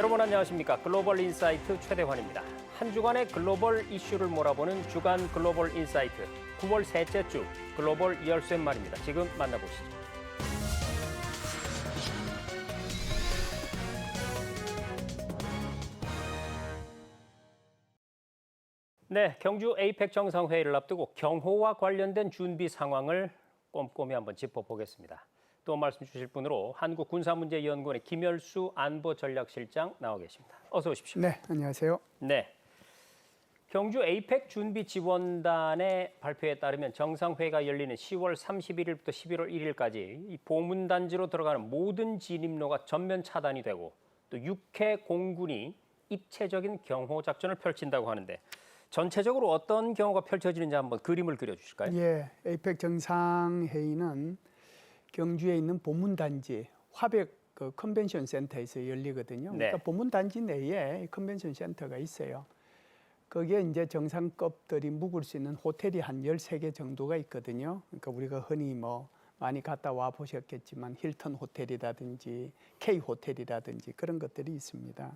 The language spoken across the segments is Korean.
여러분 안녕하십니까? 글로벌 인사이트 최대환입니다. 한 주간의 글로벌 이슈를 몰아보는 주간 글로벌 인사이트 9월 셋째 주 글로벌 열쇠말입니다. 지금 만나보시죠. 네, 경주 에이펙 정상회의를 앞두고 경호와 관련된 준비 상황을 꼼꼼히 한번 짚어보겠습니다. 또 말씀 주실 분으로 한국군사문제연구원의 김열수 안보전략실장 나와 계십니다. 어서 오십시오. 네, 안녕하세요. 네, 경주 에이펙 준비지원단의 발표에 따르면 정상회의가 열리는 10월 31일부터 11월 1일까지 이 보문단지로 들어가는 모든 진입로가 전면 차단이 되고 또 6회 공군이 입체적인 경호 작전을 펼친다고 하는데 전체적으로 어떤 경호가 펼쳐지는지 한번 그림을 그려주실까요? 예, 에이펙 정상회의는 경주에 있는 보문단지 화백 컨벤션 센터에서 열리거든요. 네. 그러니까 보문단지 내에 컨벤션 센터가 있어요. 거기에 이제 정상급들이 묵을 수 있는 호텔이 한 13개 정도가 있거든요. 그러니까 우리가 흔히 뭐 많이 갔다 와 보셨겠지만 힐튼 호텔이라든지 K 호텔이라든지 그런 것들이 있습니다.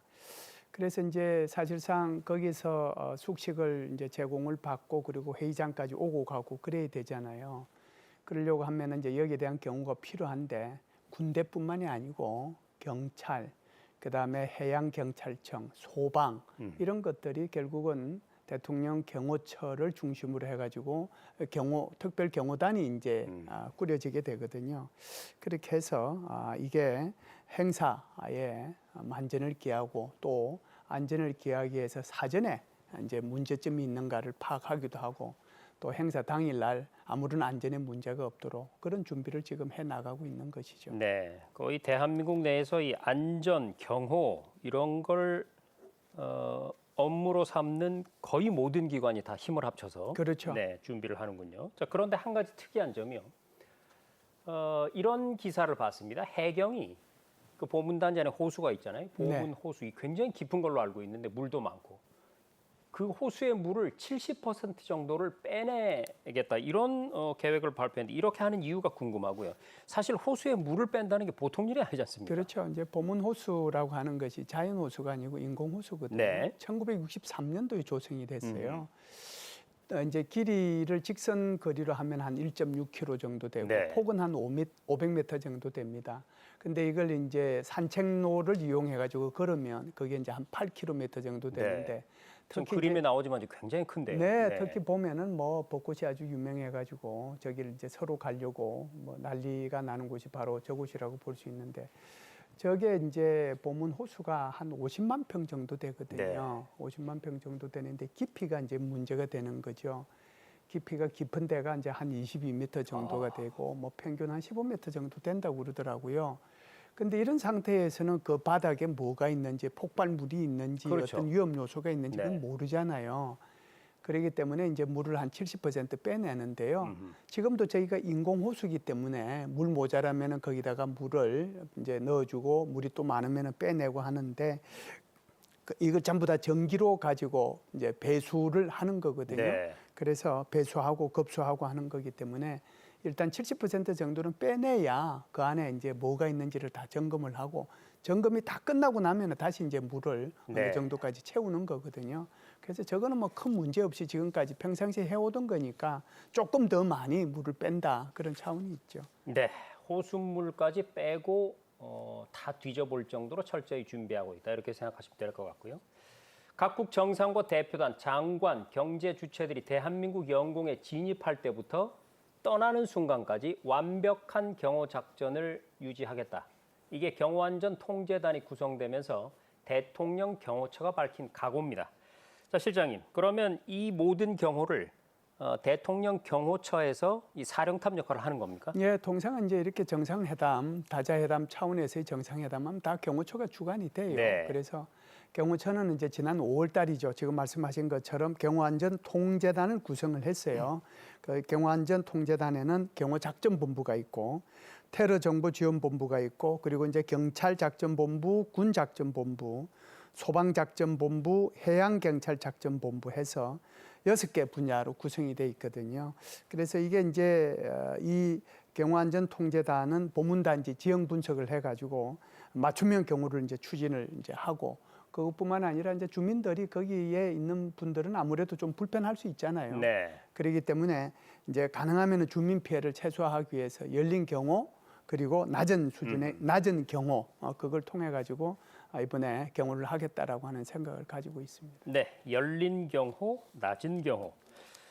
그래서 이제 사실상 거기서 숙식을 이제 제공을 받고 그리고 회의장까지 오고 가고 그래야 되잖아요. 그러려고 하면 이제 여기에 대한 경우가 필요한데 군대뿐만이 아니고 경찰, 그다음에 해양경찰청, 소방 이런 것들이 결국은 대통령 경호처를 중심으로 해가지고 특별 경호단이 이제 꾸려지게 되거든요. 그렇게 해서 이게 행사에 안전을 기하고 또 안전을 기하기 위해서 사전에 이제 문제점이 있는가를 파악하기도 하고 또 행사 당일날 아무런 안전에 문제가 없도록 그런 준비를 지금 해 나가고 있는 것이죠. 네, 거의 대한민국 내에서 이 안전, 경호 이런 걸 업무로 삼는 거의 모든 기관이 다 힘을 합쳐서 그렇죠. 네, 준비를 하는군요. 자, 그런데 한 가지 특이한 점이요. 이런 기사를 봤습니다. 해경이 그 보문단지 안에 호수가 있잖아요. 보문 네. 호수 굉장히 깊은 걸로 알고 있는데 물도 많고 그 호수의 물을 70% 정도를 빼내겠다 이런 계획을 발표했는데 이렇게 하는 이유가 궁금하고요. 사실 호수의 물을 뺀다는 게 보통 일이 아니지 않습니까? 그렇죠. 이제 보문 호수라고 하는 것이 자연 호수가 아니고 인공 호수거든요. 네. 1963년도에 조성이 됐어요. 이제 길이를 직선 거리로 하면 한 1.6km 정도 되고 네. 폭은 한 500m 정도 됩니다. 근데 이걸 이제 산책로를 이용해 가지고 걸으면 그게 이제 한 8km 정도 되는데 네. 지금 특히 그림에 이제 나오지만 굉장히 큰데요. 네, 특히 보면은 뭐 벚꽃이 아주 유명해 가지고 저기를 이제 서로 가려고 뭐 난리가 나는 곳이 바로 저곳이라고 볼 수 있는데 저게 이제 보문 호수가 한 50만 평 정도 되거든요. 50만 평 정도 되는데 깊이가 이제 문제가 되는 거죠. 깊이가 깊은 데가 이제 한 22m 정도가 되고 뭐 평균 한 15m 정도 된다고 그러더라고요. 근데 이런 상태에서는 그 바닥에 뭐가 있는지 폭발물이 있는지 그렇죠. 어떤 위험 요소가 있는지 그건 네. 모르잖아요. 그렇기 때문에 이제 물을 한 70% 빼내는데요. 지금도 저희가 인공 호수기 때문에 물 모자라면은 거기다가 물을 이제 넣어주고 물이 또 많으면은 빼내고 하는데 이거 전부 다 전기로 가지고 이제 배수를 하는 거거든요. 네. 그래서 배수하고 급수하고 하는 거기 때문에 일단 70% 정도는 빼내야 그 안에 이제 뭐가 있는지를 다 점검을 하고 점검이 다 끝나고 나면 다시 이제 물을 네. 어느 정도까지 채우는 거거든요. 그래서 저거는 뭐 큰 문제 없이 지금까지 평상시에 해오던 거니까 조금 더 많이 물을 뺀다 그런 차원이 있죠. 네, 호수물까지 빼고 다 뒤져볼 정도로 철저히 준비하고 있다 이렇게 생각하시면 될 것 같고요. 각국 정상과 대표단, 장관, 경제 주체들이 대한민국 영공에 진입할 때부터 떠나는 순간까지 완벽한 경호 작전을 유지하겠다. 이게 경호안전 통제단이 구성되면서 대통령 경호처가 밝힌 각오입니다. 자, 실장님, 그러면 이 모든 경호를 대통령 경호처에서 이 사령탑 역할을 하는 겁니까? 예, 통상은 이제 이렇게 정상회담, 다자회담 차원에서의 정상회담하면 다 경호처가 주관이 돼요. 네. 그래서 경호처는 이제 지난 5월 달이죠. 지금 말씀하신 것처럼 경호안전 통제단을 구성을 했어요. 그 경호안전 통제단에는 경호작전본부가 있고 테러정보지원본부가 있고 그리고 이제 경찰작전본부, 군작전본부, 소방작전본부, 해양경찰작전본부 해서 6개 분야로 구성이 돼 있거든요. 그래서 이게 이제 이 경호안전통제단은 보문단지 지형 분석을 해가지고 맞춤형 경호를 이제 추진을 이제 하고 그것뿐만 아니라 이제 주민들이 거기에 있는 분들은 아무래도 좀 불편할 수 있잖아요. 네. 그렇기 때문에 이제 가능하면 주민 피해를 최소화하기 위해서 열린 경호 그리고 낮은 수준의 낮은 경호 그걸 통해 가지고 이번에 경호를 하겠다라고 하는 생각을 가지고 있습니다. 네, 열린 경호, 낮은 경호.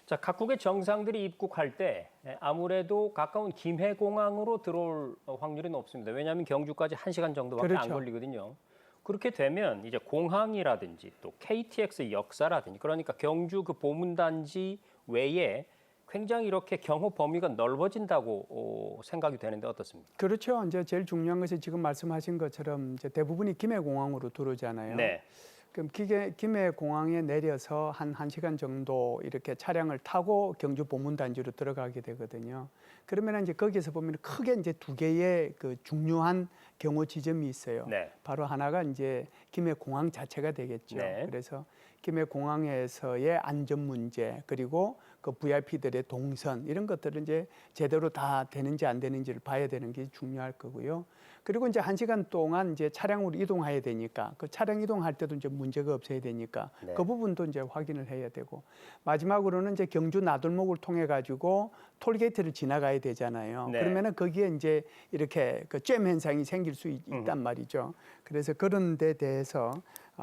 자, 각국의 정상들이 입국할 때 아무래도 가까운 김해공항으로 들어올 확률이 높습니다. 왜냐하면 경주까지 1시간 정도밖에 안 그렇죠. 걸리거든요. 그렇게 되면 이제 공항이라든지 또 KTX 역사라든지 그러니까 경주 그 보문단지 외에 굉장히 이렇게 경호 범위가 넓어진다고 생각이 되는데 어떻습니까? 그렇죠. 이제 제일 중요한 것이 지금 말씀하신 것처럼 이제 대부분이 김해공항으로 들어오잖아요. 네. 그럼 김해공항에 내려서 한 1시간 정도 이렇게 차량을 타고 경주 보문단지로 들어가게 되거든요. 그러면 이제 거기에서 보면 크게 이제 두 개의 그 중요한 경호 지점이 있어요. 네. 바로 하나가 이제 김해공항 자체가 되겠죠. 네. 그래서 김해공항에서의 안전 문제 그리고 그 VIP들의 동선 이런 것들은 이제 제대로 다 되는지 안 되는지를 봐야 되는 게 중요할 거고요. 그리고 이제 1시간 동안 이제 차량으로 이동해야 되니까 그 차량 이동할 때도 이제 문제가 없어야 되니까 네. 그 부분도 이제 확인을 해야 되고 마지막으로는 이제 경주 나들목을 통해 가지고 톨게이트를 지나가야 되잖아요. 네. 그러면은 거기에 이제 이렇게 그 잼 현상이 생길 수 있단 말이죠. 그래서 그런 데 대해서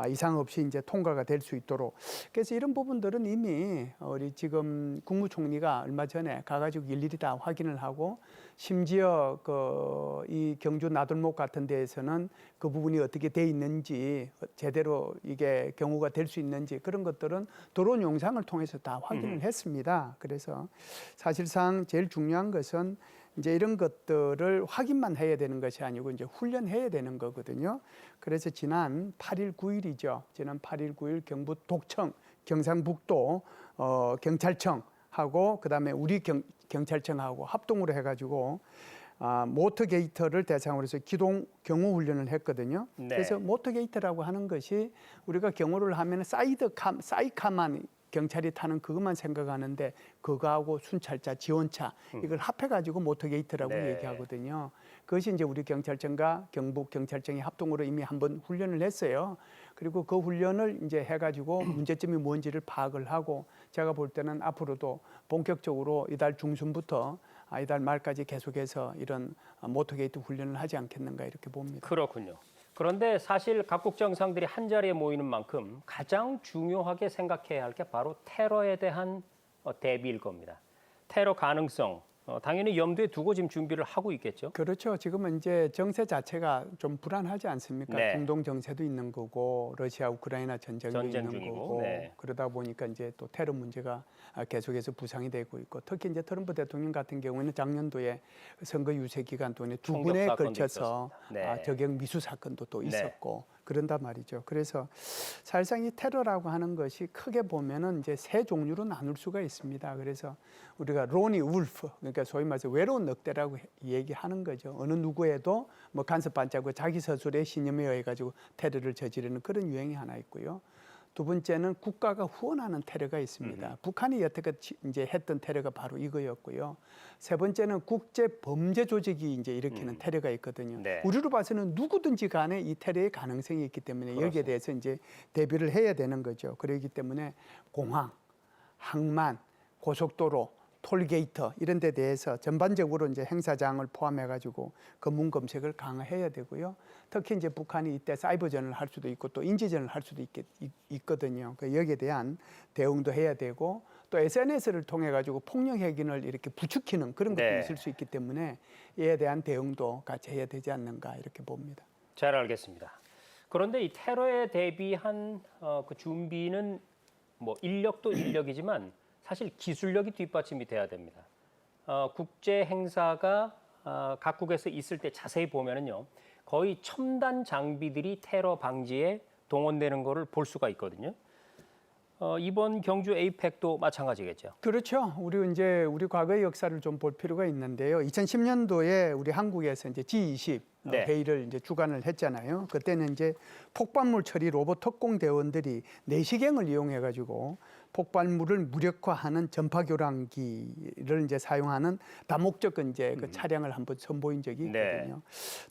이상 없이 이제 통과가 될 수 있도록 그래서 이런 부분들은 이미 우리 지금 국무총리가 얼마 전에 가가지고 일일이 다 확인을 하고 심지어 그 이 경주 나들목 같은 데에서는 그 부분이 어떻게 돼 있는지 제대로 이게 경우가 될 수 있는지 그런 것들은 드론 영상을 통해서 다 확인을 했습니다. 그래서 사실상 제일 중요한 것은 이제 이런 것들을 확인만 해야 되는 것이 아니고 이제 훈련해야 되는 거거든요. 그래서 지난 8일 9일이죠. 지난 8일 9일 경북 독청, 경상북도 경찰청하고 그다음에 우리 경찰청하고 합동으로 해가지고 모터게이터를 대상으로 해서 기동 경호 훈련을 했거든요. 네. 그래서 모터게이터라고 하는 것이 우리가 경호를 하면 사이카만 경찰이 타는 그것만 생각하는데 그거하고 순찰차, 지원차 이걸 합해가지고 모터게이트라고 네. 얘기하거든요. 그것이 이제 우리 경찰청과 경북 경찰청이 합동으로 이미 한번 훈련을 했어요. 그리고 그 훈련을 이제 해가지고 문제점이 뭔지를 파악을 하고 제가 볼 때는 앞으로도 본격적으로 이달 중순부터 이달 말까지 계속해서 이런 모터게이트 훈련을 하지 않겠는가 이렇게 봅니다. 그렇군요. 그런데 사실 각국 정상들이 한 자리에 모이는 만큼 가장 중요하게 생각해야 할 게 바로 테러에 대한 대비일 겁니다. 테러 가능성 당연히 염두에 두고 지금 준비를 하고 있겠죠. 그렇죠. 지금은 이제 정세 자체가 좀 불안하지 않습니까? 네. 중동 정세도 있는 거고 러시아 우크라이나 전쟁도 전쟁 있는 중이고, 거고 네. 그러다 보니까 이제 또 테러 문제가 계속해서 부상이 되고 있고 특히 이제 트럼프 대통령 같은 경우에는 작년도에 선거 유세 기간 동안에 두 총격 번에 사건도 걸쳐서 있었습니다. 네. 저격 미수 사건도 또 네. 있었고 그런단 말이죠. 그래서 사실상 이 테러라고 하는 것이 크게 보면은 이제 세 종류로 나눌 수가 있습니다. 그래서 우리가 로니 울프 그러니까 소위 말해서 외로운 늑대라고 얘기하는 거죠. 어느 누구에도 뭐 간섭 반짝고 자기 서술에 신념에 의해 가지고 테러를 저지르는 그런 유행이 하나 있고요. 두 번째는 국가가 후원하는 테러가 있습니다. 북한이 여태껏 이제 했던 테러가 바로 이거였고요. 세 번째는 국제 범죄 조직이 이제 일으키는 테러가 있거든요. 네. 우리로 봐서는 누구든지 간에 이 테러의 가능성이 있기 때문에 여기에 대해서 이제 대비를 해야 되는 거죠. 그렇기 때문에 공항, 항만, 고속도로, 톨게이터 이런 데 대해서 전반적으로 이제 행사장을 포함해 가지고 검문 검색을 강화해야 되고요. 특히 이제 북한이 이때 사이버전을 할 수도 있고 또 인지전을 할 수도 있거든요. 그 여기에 대한 대응도 해야 되고 또 SNS를 통해 가지고 폭력 핵인을 이렇게 부추기는 그런 것도 네. 있을 수 있기 때문에 이에 대한 대응도 같이 해야 되지 않는가 이렇게 봅니다. 잘 알겠습니다. 그런데 이 테러에 대비한 그 준비는 뭐 인력도 인력이지만 사실 기술력이 뒷받침이 돼야 됩니다. 국제 행사가 각국에서 있을 때 자세히 보면은요, 거의 첨단 장비들이 테러 방지에 동원되는 것을 볼 수가 있거든요. 이번 경주 에이펙도 마찬가지겠죠. 그렇죠. 우리 과거의 역사를 좀 볼 필요가 있는데요. 2010년도에 우리 한국에서 이제 G20 네. 회의를 이제 주관을 했잖아요. 그때는 이제 폭발물 처리 로봇 특공 대원들이 내시경을 이용해 가지고 폭발물을 무력화하는 전파교란기를 이제 사용하는 다목적 이제 그 차량을 한번 선보인 적이 있거든요.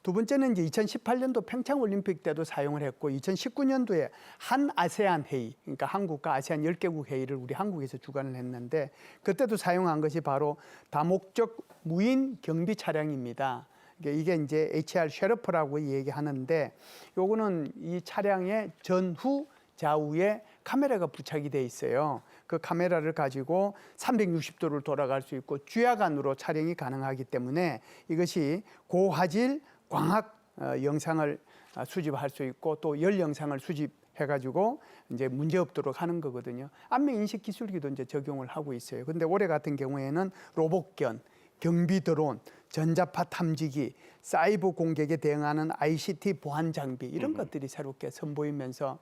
두 번째는 이제 2018년도 평창 올림픽 때도 사용을 했고 2019년도에 한 아세안 회의, 그러니까 한국과 아세안 10개국 회의를 우리 한국에서 주관을 했는데 그때도 사용한 것이 바로 다목적 무인 경비 차량입니다. 이게 이제 HR 쉐르프라고 얘기하는데 요거는 이 차량의 전후 좌우에 카메라가 부착이 돼 있어요. 그 카메라를 가지고 360도를 돌아갈 수 있고 주야간으로 촬영이 가능하기 때문에 이것이 고화질 광학 영상을 수집할 수 있고 또 열 영상을 수집해가지고 이제 문제 없도록 하는 거거든요. 안면 인식 기술기도 이제 적용을 하고 있어요. 근데 올해 같은 경우에는 로봇견, 경비 드론, 전자파 탐지기, 사이버 공격에 대응하는 ICT 보안 장비 이런 것들이 새롭게 선보이면서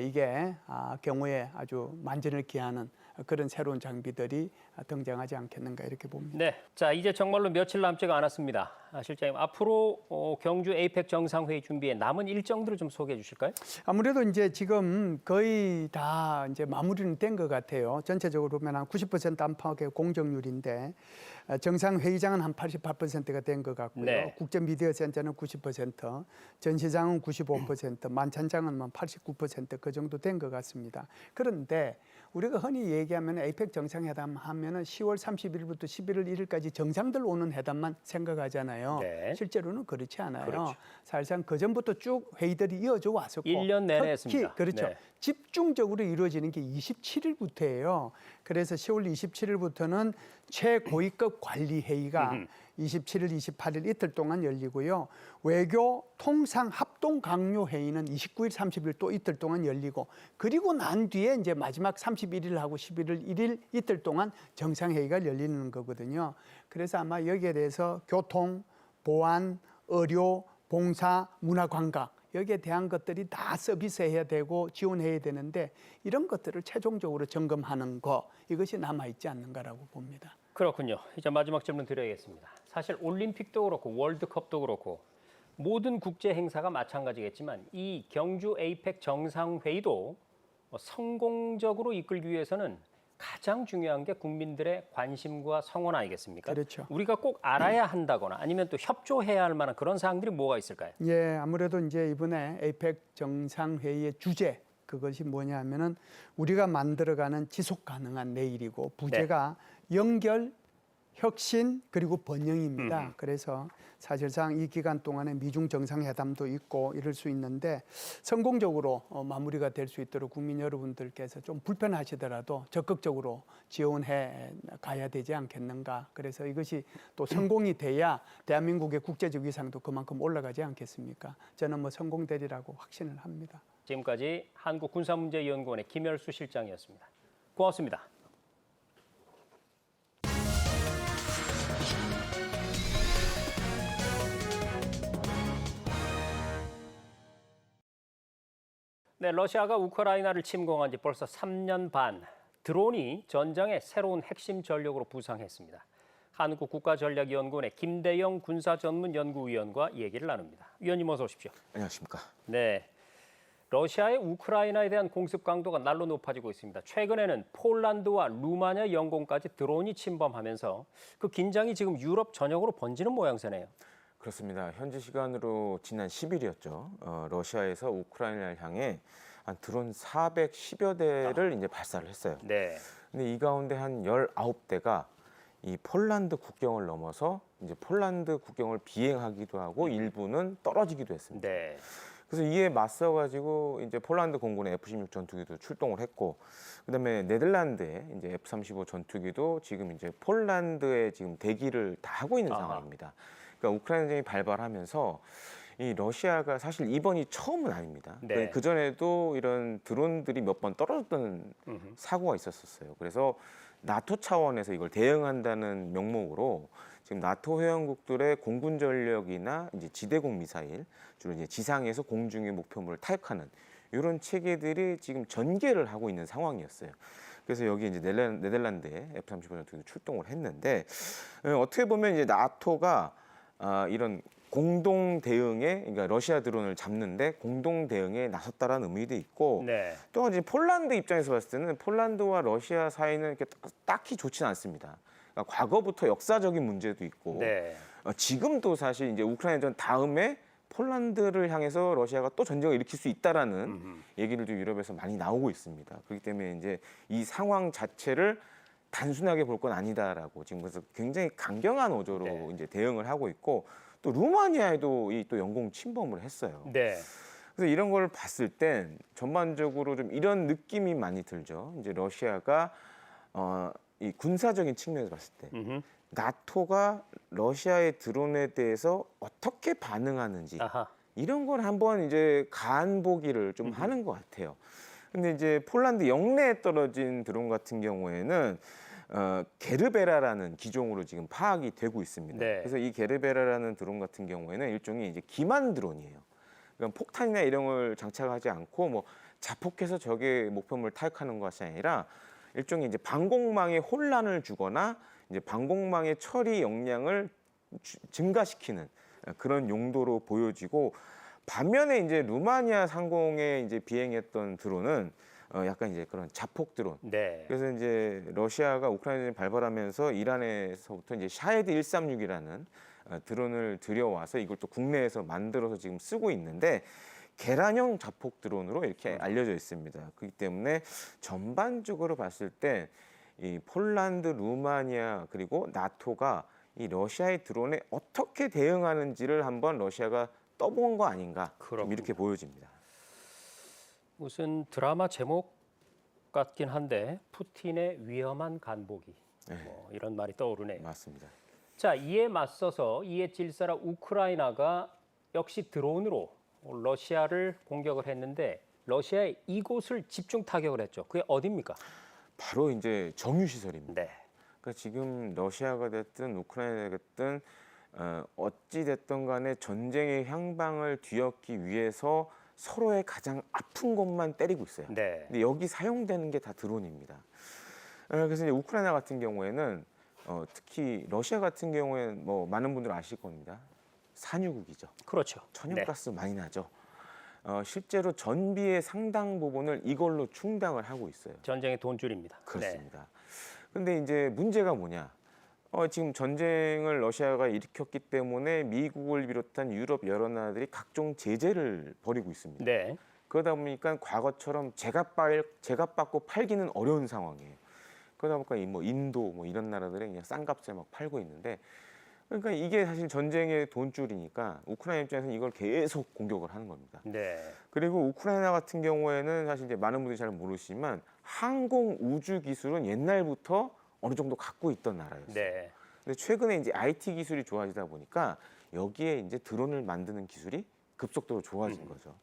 이게 경우에 아주 만전을 기하는 그런 새로운 장비들이 등장하지 않겠는가 이렇게 봅니다. 네, 자 이제 정말로 며칠 남지가 않았습니다. 실장님 앞으로 경주 에이펙 정상회의 준비에 남은 일정들을 좀 소개해 주실까요? 아무래도 이제 지금 거의 다 이제 마무리는 된 것 같아요. 전체적으로 보면 한 90% 안팎의 공정률인데 정상회의장은 한 88%가 된 것 같고요. 네. 국제미디어센터는 90%, 전시장은 95%, 만찬장은 89% 그 정도 된 것 같습니다. 그런데 우리가 흔히 얘기하면 에이펙 정상회담 하면은 10월 30일부터 11월 1일까지 정상들 오는 회담만 생각하잖아요. 네. 실제로는 그렇지 않아요. 그렇죠. 사실상 그 전부터 쭉 회의들이 이어져 왔었고 1년 내내 특히 했습니다. 그렇죠. 네. 집중적으로 이루어지는 게 27일부터예요. 그래서 10월 27일부터는 최고위급 관리회의가 27일, 28일 이틀 동안 열리고요. 외교 통상 합동 강요 회의는 29일, 30일 또 이틀 동안 열리고 그리고 난 뒤에 이제 마지막 31일하고 11월 1일 이틀 동안 정상회의가 열리는 거거든요. 그래서 아마 여기에 대해서 교통, 보안, 의료, 봉사, 문화관광 여기에 대한 것들이 다 서비스해야 되고 지원해야 되는데 이런 것들을 최종적으로 점검하는 거 이것이 남아있지 않는가라고 봅니다. 그렇군요. 이제 마지막 질문 드려야겠습니다. 사실 올림픽도 그렇고 월드컵도 그렇고 모든 국제 행사가 마찬가지겠지만 이 경주 에이펙 정상회의도 성공적으로 이끌기 위해서는 가장 중요한 게 국민들의 관심과 성원 아니겠습니까? 그렇죠. 우리가 꼭 알아야 한다거나 아니면 또 협조해야 할 만한 그런 사항들이 뭐가 있을까요? 예, 아무래도 이제 이번에 에이펙 정상회의의 주제 그것이 뭐냐면은 우리가 만들어가는 지속 가능한 내일이고 부제가 연결, 혁신 그리고 번영입니다. 그래서 사실상 이 기간 동안에 미중 정상회담도 있고 이럴 수 있는데 성공적으로 마무리가 될 수 있도록 국민 여러분들께서 좀 불편하시더라도 적극적으로 지원해 가야 되지 않겠는가. 그래서 이것이 또 성공이 돼야 대한민국의 국제적 위상도 그만큼 올라가지 않겠습니까? 저는 뭐 성공되리라고 확신을 합니다. 지금까지 한국군사문제연구원의 김열수 실장이었습니다. 고맙습니다. 네, 러시아가 우크라이나를 침공한 지 벌써 3년 반. 드론이 전장의 새로운 핵심 전력으로 부상했습니다. 한국국가전략연구원의 김대영 군사전문연구위원과 얘기를 나눕니다. 위원님 어서 오십시오. 안녕하십니까. 네, 러시아의 우크라이나에 대한 공습 강도가 날로 높아지고 있습니다. 최근에는 폴란드와 루마니아 영공까지 드론이 침범하면서 그 긴장이 지금 유럽 전역으로 번지는 모양새네요. 그렇습니다. 현지 시간으로 지난 10일이었죠. 러시아에서 우크라이나를 향해 한 드론 410여 대를 이제 발사를 했어요. 네. 근데 이 가운데 한 19대가 이 폴란드 국경을 넘어서 이제 폴란드 국경을 비행하기도 하고 일부는 떨어지기도 했습니다. 네. 그래서 이에 맞서 가지고 이제 폴란드 공군의 F-16 전투기도 출동을 했고, 그다음에 네덜란드의 이제 F-35 전투기도 지금 이제 폴란드에 지금 대기를 다 하고 있는 상황입니다. 그러니까 우크라이나전이 발발하면서 이 러시아가 사실 이번이 처음은 아닙니다. 네. 그 전에도 이런 드론들이 몇 번 떨어졌던 사고가 있었어요. 그래서 나토 차원에서 이걸 대응한다는 명목으로 지금 나토 회원국들의 공군 전력이나 이제 지대공 미사일, 주로 이제 지상에서 공중의 목표물을 타격하는 이런 체계들이 지금 전개를 하고 있는 상황이었어요. 그래서 여기 이제 네덜란드의 F-35 전투기도 출동을 했는데 어떻게 보면 이제 나토가 이런 공동 대응에 그러니까 러시아 드론을 잡는데 공동 대응에 나섰다라는 의미도 있고 네. 또 이제 폴란드 입장에서 봤을 때는 폴란드와 러시아 사이는 이렇게 딱히 좋지는 않습니다. 그러니까 과거부터 역사적인 문제도 있고 네. 지금도 사실 이제 우크라이나전 다음에 폴란드를 향해서 러시아가 또 전쟁을 일으킬 수 있다라는 얘기를 좀 유럽에서 많이 나오고 있습니다. 그렇기 때문에 이제 이 상황 자체를 단순하게 볼 건 아니다라고 지금 그래서 굉장히 강경한 어조로 네. 이제 대응을 하고 있고 또 루마니아에도 이 또 영공 침범을 했어요. 네. 그래서 이런 걸 봤을 땐 전반적으로 좀 이런 느낌이 많이 들죠. 이제 러시아가 이 군사적인 측면에서 봤을 때 나토가 러시아의 드론에 대해서 어떻게 반응하는지 아하. 이런 걸 한번 이제 간보기를 좀 하는 것 같아요. 근데 이제 폴란드 영내에 떨어진 드론 같은 경우에는 게르베라라는 기종으로 지금 파악이 되고 있습니다. 네. 그래서 이 게르베라라는 드론 같은 경우에는 일종의 이제 기만 드론이에요. 그러니까 폭탄이나 이런 걸 장착하지 않고 뭐 자폭해서 적의 목표물을 타격하는 것이 아니라 일종의 이제 방공망에 혼란을 주거나 이제 방공망의 처리 역량을 증가시키는 그런 용도로 보여지고 반면에 이제 루마니아 상공에 이제 비행했던 드론은 약간 이제 그런 자폭 드론. 네. 그래서 이제 러시아가 우크라이나를 발발하면서 이란에서부터 이제 샤헤드 136이라는 드론을 들여와서 이걸 또 국내에서 만들어서 지금 쓰고 있는데 계란형 자폭 드론으로 이렇게 알려져 있습니다. 그렇기 때문에 전반적으로 봤을 때 이 폴란드, 루마니아 그리고 나토가 이 러시아의 드론에 어떻게 대응하는지를 한번 러시아가 떠본 거 아닌가 좀 그렇군요. 이렇게 보여집니다. 무슨 드라마 제목 같긴 한데 푸틴의 위험한 간보기 뭐 이런 말이 떠오르네요. 맞습니다. 자, 이에 맞서서 이에 질서라 우크라이나가 역시 드론으로 러시아를 공격을 했는데 러시아의 이곳을 집중 타격을 했죠. 그게 어디입니까? 바로 이제 정유 시설입니다. 네. 그러니까 지금 러시아가 됐든 우크라이나가 됐든 어찌 됐든 간에 전쟁의 향방을 뒤엎기 위해서 서로의 가장 아픈 곳만 때리고 있어요. 네. 근데 여기 사용되는 게 다 드론입니다. 그래서 이제 우크라이나 같은 경우에는 특히 러시아 같은 경우에는 뭐 많은 분들 아실 겁니다. 산유국이죠. 그렇죠. 천연가스 많이 나죠. 실제로 전비의 상당 부분을 이걸로 충당을 하고 있어요. 전쟁의 돈줄입니다. 네. 그렇습니다. 근데 이제 문제가 뭐냐? 지금 전쟁을 러시아가 일으켰기 때문에 미국을 비롯한 유럽 여러 나라들이 각종 제재를 벌이고 있습니다. 네. 그러다 보니까 과거처럼 제값받고 팔기는 어려운 상황이에요. 그러다 보니까 뭐 인도 뭐 이런 나라들은 그냥 싼 값에 막 팔고 있는데 그러니까 이게 사실 전쟁의 돈줄이니까 우크라이나 입장에서는 이걸 계속 공격을 하는 겁니다. 네. 그리고 우크라이나 같은 경우에는 사실 이제 많은 분들이 잘 모르시지만 항공 우주 기술은 옛날부터 어느 정도 갖고 있던 나라였어요. 네. 근데 최근에 이제 IT 기술이 좋아지다 보니까 여기에 이제 드론을 만드는 기술이 급속도로 좋아진 거죠.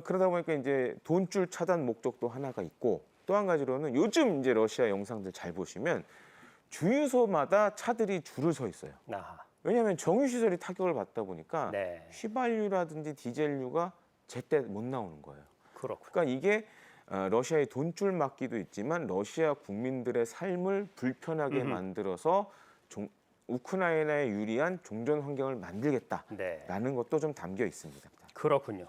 그러다 보니까 이제 돈줄 차단 목적도 하나가 있고 또 한 가지로는 요즘 이제 러시아 영상들 잘 보시면 주유소마다 차들이 줄을 서 있어요. 아하. 왜냐하면 정유 시설이 타격을 받다 보니까 네. 휘발유라든지 디젤유가 제때 못 나오는 거예요. 그렇군요. 그러니까 이게 러시아의 돈줄 막기도 있지만 러시아 국민들의 삶을 불편하게 만들어서 우크라이나에 유리한 종전 환경을 만들겠다라는 네. 것도 좀 담겨 있습니다. 그렇군요.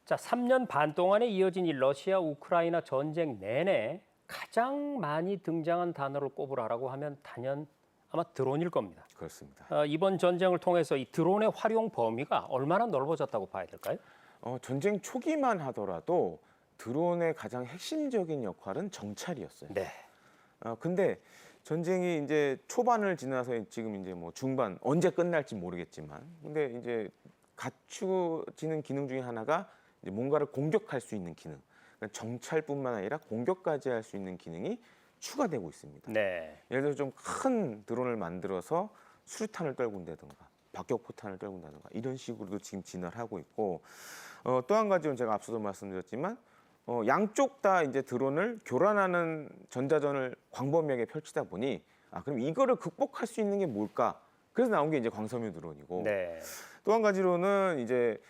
자, 3년 반 동안에 이어진 이 러시아 우크라이나 전쟁 내내 가장 많이 등장한 단어를 꼽으라고 하면 단연 아마 드론일 겁니다. 그렇습니다. 이번 전쟁을 통해서 이 드론의 활용 범위가 얼마나 넓어졌다고 봐야 될까요? 전쟁 초기만 하더라도 드론의 가장 핵심적인 역할은 정찰이었어요. 네. 근데 전쟁이 이제 초반을 지나서 지금 이제 뭐 중반 언제 끝날지 모르겠지만 근데 이제 갖추어지는 기능 중에 하나가 이제 뭔가를 공격할 수 있는 기능. 그러니까 정찰뿐만 아니라 공격까지 할 수 있는 기능이 추가되고 있습니다. 네. 예를 들어서 좀 큰 드론을 만들어서 수류탄을 떨군다든가 박격포탄을 떨군다든가 이런 식으로도 지금 진화를 하고 있고 또 한 가지는 제가 앞서도 말씀드렸지만 양쪽 다 이제 드론을 교란하는 전자전을 광범위하게 펼치다 보니 그럼 이거를 극복할 수 있는 게 뭘까? 그래서 나온 게 이제 광섬유 드론이고 네. 또 한 가지로는 이제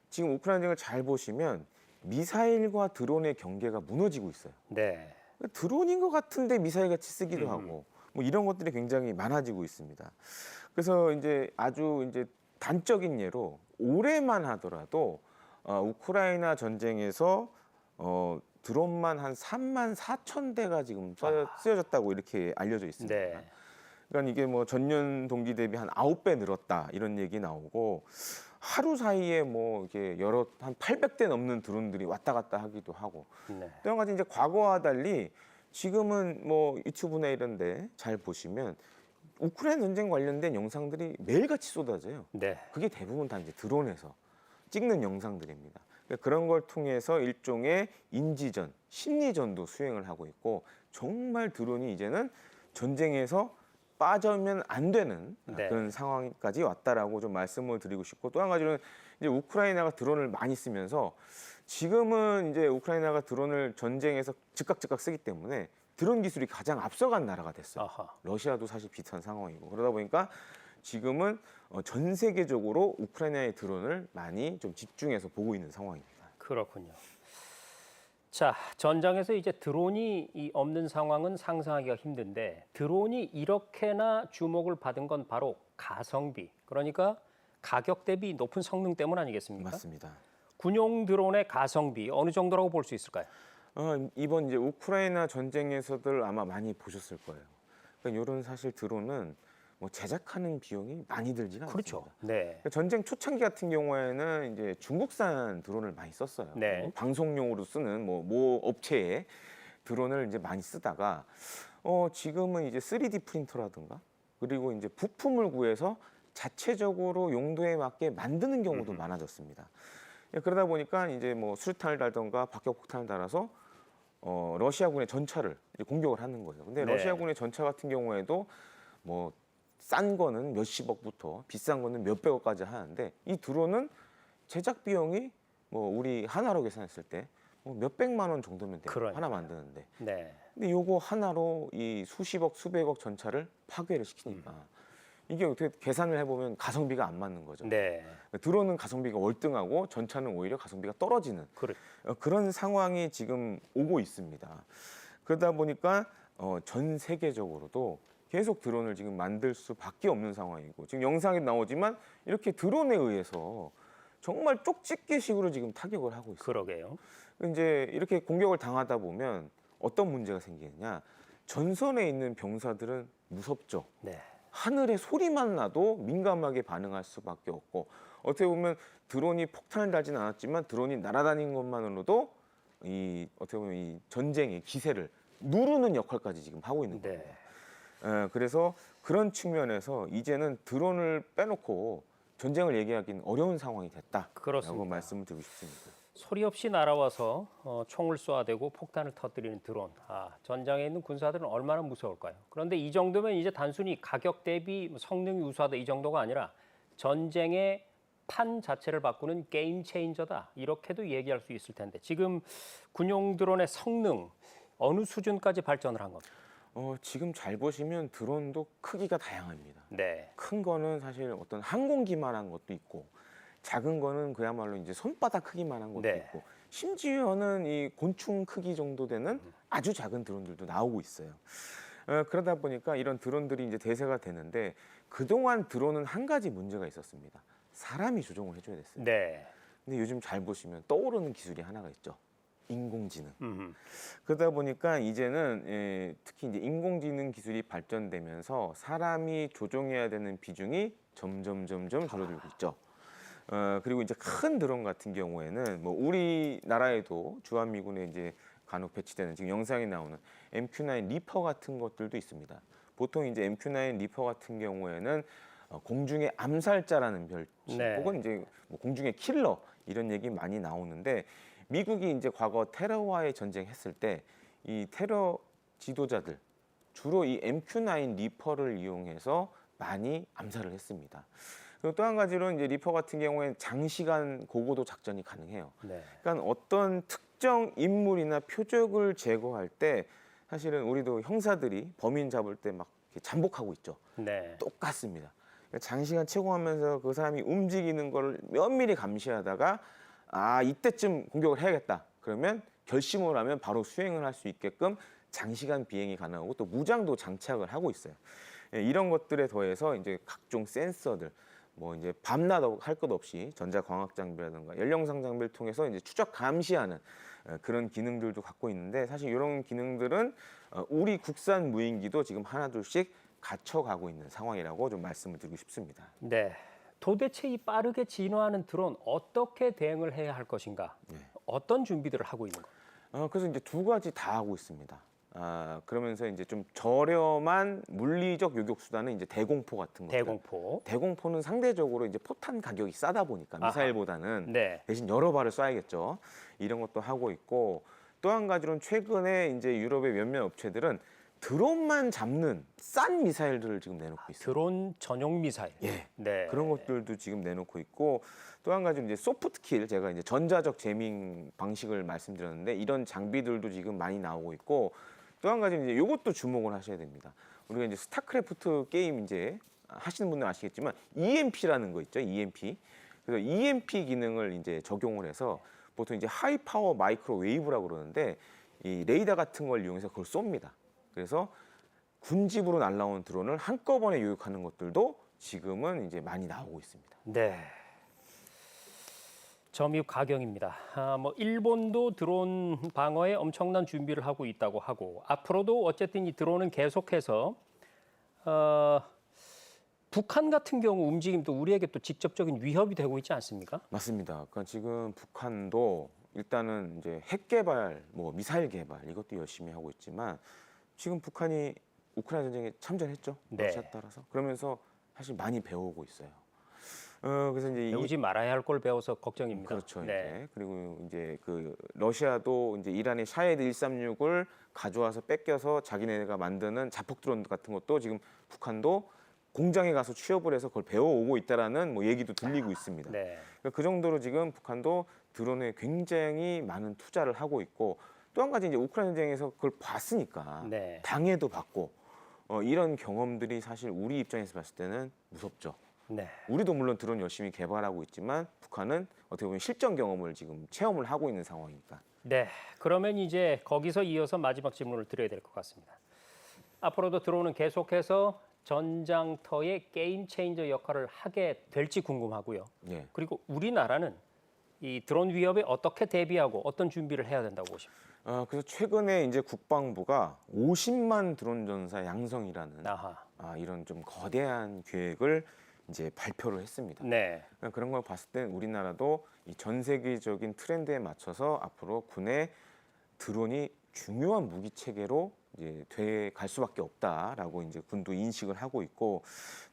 지금 우크라이나 전쟁을 잘 보시면 미사일과 드론의 경계가 무너지고 있어요. 네. 드론인 것 같은데 미사일 같이 쓰기도 하고 뭐 이런 것들이 굉장히 많아지고 있습니다. 그래서 이제 아주 이제 단적인 예로 올해만 하더라도 우크라이나 전쟁에서 드론만 한 3만 4천 대가 지금 쓰여졌다고 이렇게 알려져 있습니다. 네. 그러니까 이게 뭐 전년 동기 대비 한 9배 늘었다 이런 얘기 나오고 하루 사이에 뭐 이게 여러 한 800대 넘는 드론들이 왔다 갔다 하기도 하고 네. 또 한 가지 이제 과거와 달리 지금은 뭐 유튜브나 이런데 잘 보시면 우크라이나 전쟁 관련된 영상들이 매일같이 쏟아져요. 네. 그게 대부분 다 이제 드론에서 찍는 영상들입니다. 그러니까 그런 걸 통해서 일종의 인지전, 심리전도 수행을 하고 있고 정말 드론이 이제는 전쟁에서 빠지면 안 되는 네. 그런 상황까지 왔다라고 좀 말씀을 드리고 싶고 또 한 가지는 이제 우크라이나가 드론을 많이 쓰면서 지금은 이제 우크라이나가 드론을 전쟁에서 즉각 쓰기 때문에 드론 기술이 가장 앞서간 나라가 됐어요. 아하. 러시아도 사실 비슷한 상황이고 그러다 보니까 지금은 전 세계적으로 우크라이나의 드론을 많이 좀 집중해서 보고 있는 상황입니다. 그렇군요. 자, 전장에서 이제 드론이 없는 상황은 상상하기가 힘든데 드론이 이렇게나 주목을 받은 건 바로 가성비. 그러니까 가격 대비 높은 성능 때문 아니겠습니까? 맞습니다. 군용 드론의 가성비 어느 정도라고 볼 수 있을까요? 이번 이제 우크라이나 전쟁에서들 아마 많이 보셨을 거예요. 그러니까 이런 사실 드론은 뭐 제작하는 비용이 많이 들지가 그렇죠. 않습니다. 네. 그러니까 전쟁 초창기 같은 경우에는 이제 중국산 드론을 많이 썼어요. 네. 뭐 방송용으로 쓰는 뭐 업체에 드론을 이제 많이 쓰다가 지금은 이제 3D 프린터라든가 그리고 이제 부품을 구해서 자체적으로 용도에 맞게 만드는 경우도 많아졌습니다. 그러다 보니까 이제 뭐 수류탄을 달던가 박격폭탄을 달아서 러시아군의 전차를 이제 공격을 하는 거예요. 근데 네. 러시아군의 전차 같은 경우에도 뭐 싼 거는 몇십억부터 비싼 거는 몇백억까지 하는데 이 드론은 제작 비용이 뭐 우리 하나로 계산했을 때 뭐 몇백만 원 정도면 돼요. 그러니까요. 하나 만드는데. 네. 근데 요거 하나로 이 수십억, 수백억 전차를 파괴를 시키니까 이게 어떻게 계산을 해보면 가성비가 안 맞는 거죠. 네. 드론은 가성비가 월등하고 전차는 오히려 가성비가 떨어지는 그렇죠. 그런 상황이 지금 오고 있습니다. 그러다 보니까 전 세계적으로도 계속 드론을 지금 만들 수밖에 없는 상황이고 지금 영상에 나오지만 이렇게 드론에 의해서 정말 쪽집게식으로 지금 타격을 하고 있어요. 그러게요. 이제 이렇게 공격을 당하다 보면 어떤 문제가 생기느냐? 전선에 있는 병사들은 무섭죠. 네. 하늘의 소리만 나도 민감하게 반응할 수밖에 없고 어떻게 보면 드론이 폭탄을 달지는 않았지만 드론이 날아다니는 것만으로도 이 어떻게 보면 이 전쟁의 기세를 누르는 역할까지 지금 하고 있는 거예요. 네. 그래서 그런 측면에서 이제는 드론을 빼놓고 전쟁을 얘기하기는 어려운 상황이 됐다라고 그렇습니다. 말씀을 드리고 싶습니다. 소리 없이 날아와서 총을 쏘아대고 폭탄을 터뜨리는 드론. 전장에 있는 군사들은 얼마나 무서울까요? 그런데 이 정도면 이제 단순히 가격 대비 성능이 우수하다 이 정도가 아니라 전쟁의 판 자체를 바꾸는 게임 체인저다. 이렇게도 얘기할 수 있을 텐데 지금 군용 드론의 성능 어느 수준까지 발전을 한 겁니까? 지금 잘 보시면 드론도 크기가 다양합니다. 네. 큰 거는 사실 어떤 항공기만한 것도 있고 작은 거는 그야말로 이제 손바닥 크기만한 것도 네. 있고 심지어는 이 곤충 크기 정도 되는 아주 작은 드론들도 나오고 있어요. 그러다 보니까 이런 드론들이 이제 대세가 되는데 그동안 드론은 한 가지 문제가 있었습니다. 사람이 조종을 해줘야 됐어요. 네. 근데 요즘 잘 보시면 떠오르는 기술이 하나가 있죠. 인공지능. 음. 그러다 보니까 이제는 특히 이제 인공지능 기술이 발전되면서 사람이 조종해야 되는 비중이 점점 줄어들고 있죠. 그리고 이제 큰 드론 같은 경우에는 뭐 우리나라에도 주한미군에 이제 간혹 배치되는 지금 영상에 나오는 MQ-9 리퍼 같은 것들도 있습니다. 보통 이제 MQ-9 리퍼 같은 경우에는 공중의 암살자라는 별칭 네. 혹은 이제 뭐 공중의 킬러 이런 얘기 많이 나오는데 미국이 이제 과거 테러와의 전쟁했을 때 이 테러 지도자들 주로 이 MQ-9 리퍼를 이용해서 많이 암살을 했습니다. 그리고 또 한 가지로 이제 리퍼 같은 경우에는 장시간 고고도 작전이 가능해요. 네. 그러니까 어떤 특정 인물이나 표적을 제거할 때 사실은 우리도 형사들이 범인 잡을 때 막 잠복하고 있죠. 네. 똑같습니다. 그러니까 장시간 채공하면서 그 사람이 움직이는 걸 면밀히 감시하다가 이때쯤 공격을 해야겠다. 그러면 결심을 하면 바로 수행을 할 수 있게끔 장시간 비행이 가능하고 또 무장도 장착을 하고 있어요. 이런 것들에 더해서 이제 각종 센서들, 뭐 이제 밤낮 할 것 없이 전자광학 장비라든가 연령상 장비를 통해서 이제 추적 감시하는 그런 기능들도 갖고 있는데 사실 이런 기능들은 우리 국산 무인기도 지금 하나둘씩 갖춰가고 있는 상황이라고 좀 말씀을 드리고 싶습니다. 네. 도대체 이 빠르게 진화하는 드론 어떻게 대응을 해야 할 것인가? 어떤 준비들을 하고 있는 건가요? 그래서 이제 두 가지 다 하고 있습니다. 그러면서 이제 좀 저렴한 물리적 요격 수단은 이제 대공포 같은 것들. 대공포. 대공포는 상대적으로 이제 포탄 가격이 싸다 보니까 미사일보다는 네. 대신 여러 발을 쏴야겠죠. 이런 것도 하고 있고 또 한 가지로는 최근에 이제 유럽의 몇몇 업체들은 드론만 잡는 싼 미사일들을 지금 내놓고 있어요. 드론 전용 미사일. 예. 네. 그런 것들도 지금 내놓고 있고 또 한 가지 이제 소프트킬 제가 이제 전자적 제밍 방식을 말씀드렸는데 이런 장비들도 지금 많이 나오고 있고 또 한 가지 이제 이것도 주목을 하셔야 됩니다. 우리가 이제 스타크래프트 게임 이제 하시는 분들 아시겠지만 EMP라는 거 있죠. EMP. 그래서 EMP 기능을 이제 적용을 해서 보통 이제 하이 파워 마이크로 웨이브라고 그러는데 이 레이더 같은 걸 이용해서 그걸 쏩니다. 그래서 군집으로 날라온 드론을 한꺼번에 요격하는 것들도 지금은 이제 많이 나오고 있습니다. 네. 점입 가경입니다. 뭐 일본도 드론 방어에 엄청난 준비를 하고 있다고 하고 앞으로도 어쨌든 이 드론은 계속해서 북한 같은 경우 움직임도 우리에게 또 직접적인 위협이 되고 있지 않습니까? 맞습니다. 그러니까 지금 북한도 일단은 이제 핵 개발, 뭐 미사일 개발 이것도 열심히 하고 있지만 지금 북한이 우크라이나 전쟁에 참전했죠. 네. 러시아 따라서 그러면서 사실 많이 배우고 있어요. 그래서 이제 배우지 말아야 할 걸 배워서 걱정입니다. 그렇죠. 네. 이제 그리고 이제 그 러시아도 이제 이란의 샤헤드 136을 가져와서 뺏겨서 자기네가 만드는 자폭 드론 같은 것도 지금 북한도 공장에 가서 취업을 해서 그걸 배워오고 있다라는 뭐 얘기도 들리고 있습니다. 네. 그러니까 그 정도로 지금 북한도 드론에 굉장히 많은 투자를 하고 있고 또 한 가지 이제 우크라이나 전쟁에서 그걸 봤으니까 네. 방해도 받고 이런 경험들이 사실 우리 입장에서 봤을 때는 무섭죠. 네. 우리도 물론 드론 열심히 개발하고 있지만 북한은 어떻게 보면 실전 경험을 지금 체험을 하고 있는 상황이니까. 네. 그러면 이제 거기서 이어서 마지막 질문을 드려야 될 것 같습니다. 앞으로도 드론은 계속해서 전장터의 게임 체인저 역할을 하게 될지 궁금하고요. 예. 그리고 우리나라는 이 드론 위협에 어떻게 대비하고 어떤 준비를 해야 된다고 보십니까? 그래서 최근에 이제 국방부가 50만 드론 전사 양성이라는 아하. 이런 좀 거대한 계획을 이제 발표를 했습니다. 네. 그러니까 그런 걸 봤을 때 우리나라도 이 전 세계적인 트렌드에 맞춰서 앞으로 군의 드론이 중요한 무기 체계로 이제 돼 갈 수밖에 없다라고 이제 군도 인식을 하고 있고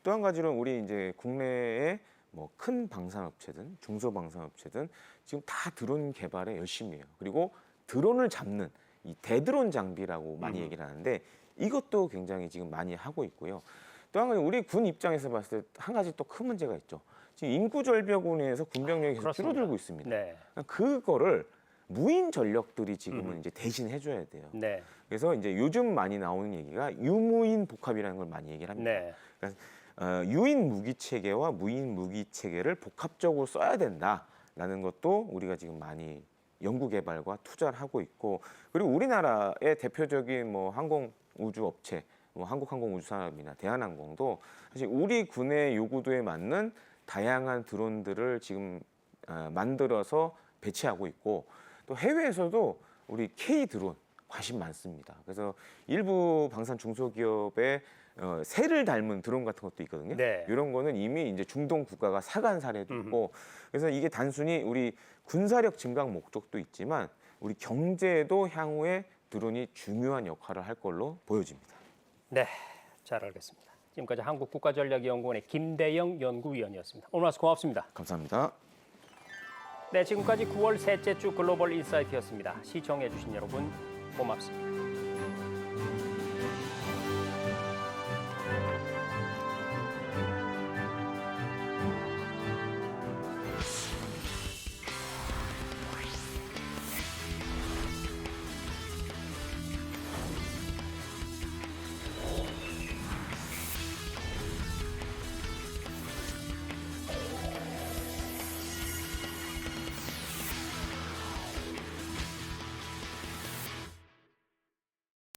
또 한 가지로는 우리 이제 국내에 뭐 큰 방산업체든 중소방산업체든 지금 다 드론 개발에 열심히 해요. 그리고 드론을 잡는 이 대드론 장비라고 많이 얘기를 하는데 이것도 굉장히 지금 많이 하고 있고요. 또 한 가지 우리 군 입장에서 봤을 때 한 가지 또 큰 문제가 있죠. 지금 인구 절벽으로 인해서 군병력이 계속 그렇습니다. 줄어들고 있습니다. 네. 그거를 무인 전력들이 지금은 이제 대신 해줘야 돼요. 네. 그래서 이제 요즘 많이 나오는 얘기가 유무인 복합이라는 걸 많이 얘기를 합니다. 네. 그러니까 유인 무기 체계와 무인 무기 체계를 복합적으로 써야 된다라는 것도 우리가 지금 많이 연구 개발과 투자를 하고 있고 그리고 우리나라의 대표적인 뭐 항공 우주 업체, 뭐 한국항공우주산업이나 대한항공도 사실 우리 군의 요구도에 맞는 다양한 드론들을 지금 만들어서 배치하고 있고 또 해외에서도 우리 K 드론 관심 많습니다. 그래서 일부 방산 중소기업의 새를 닮은 드론 같은 것도 있거든요. 네. 이런 거는 이미 이제 중동 국가가 사간 사례도 있고 그래서 이게 단순히 우리 군사력 증강 목적도 있지만 우리 경제에도 향후에 드론이 중요한 역할을 할 걸로 보여집니다. 네. 잘 알겠습니다. 지금까지 한국국가전략연구원의 김대영 연구위원이었습니다. 오늘 말씀 고맙습니다. 감사합니다. 네, 지금까지 9월 셋째 주 글로벌 인사이트였습니다. 시청해 주신 여러분 고맙습니다.